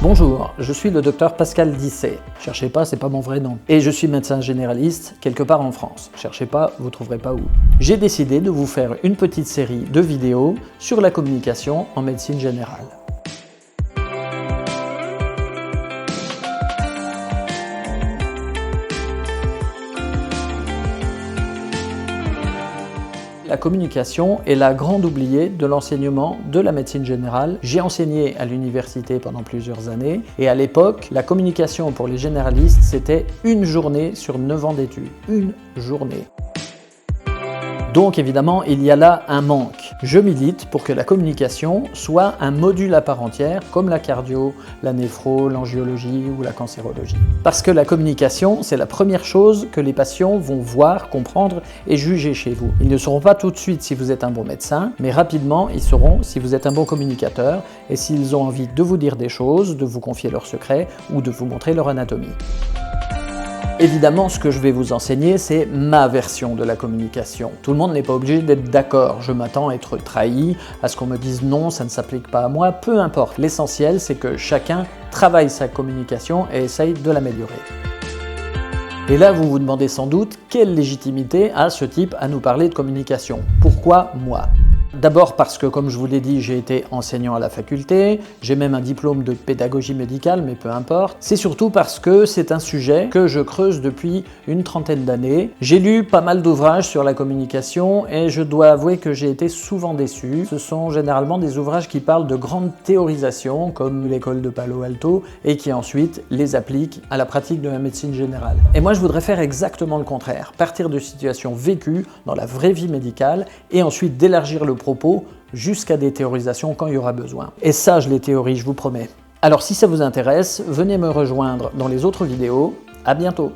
Bonjour, je suis le docteur Pascal Disset. Cherchez pas, c'est pas mon vrai nom. Et je suis médecin généraliste quelque part en France. Cherchez pas, vous trouverez pas où. J'ai décidé de vous faire une petite série de vidéos sur la communication en médecine générale. La communication est la grande oubliée de l'enseignement de la médecine générale. J'ai enseigné à l'université pendant plusieurs années et à l'époque, la communication pour les généralistes, c'était une journée sur 9 ans d'études. Une journée. Donc évidemment, il y a là un manque. Je milite pour que la communication soit un module à part entière, comme la cardio, la néphro, l'angiologie ou la cancérologie. Parce que la communication, c'est la première chose que les patients vont voir, comprendre et juger chez vous. Ils ne sauront pas tout de suite si vous êtes un bon médecin, mais rapidement, ils sauront si vous êtes un bon communicateur et s'ils ont envie de vous dire des choses, de vous confier leurs secrets ou de vous montrer leur anatomie. Évidemment, ce que je vais vous enseigner, c'est ma version de la communication. Tout le monde n'est pas obligé d'être d'accord. Je m'attends à être trahi, à ce qu'on me dise non, ça ne s'applique pas à moi, peu importe. L'essentiel, c'est que chacun travaille sa communication et essaye de l'améliorer. Et là, vous vous demandez sans doute quelle légitimité a ce type à nous parler de communication. Pourquoi moi ? D'abord parce que, comme je vous l'ai dit, j'ai été enseignant à la faculté, j'ai même un diplôme de pédagogie médicale, mais peu importe. C'est surtout parce que c'est un sujet que je creuse depuis une trentaine d'années. J'ai lu pas mal d'ouvrages sur la communication et je dois avouer que j'ai été souvent déçu. Ce sont généralement des ouvrages qui parlent de grandes théorisations, comme l'école de Palo Alto, et qui ensuite les appliquent à la pratique de la médecine générale. Et moi, je voudrais faire exactement le contraire, partir de situations vécues dans la vraie vie médicale et ensuite d'élargir le propos jusqu'à des théorisations quand il y aura besoin. Et ça, je les théorise, je vous promets. Alors si ça vous intéresse, venez me rejoindre dans les autres vidéos. À bientôt!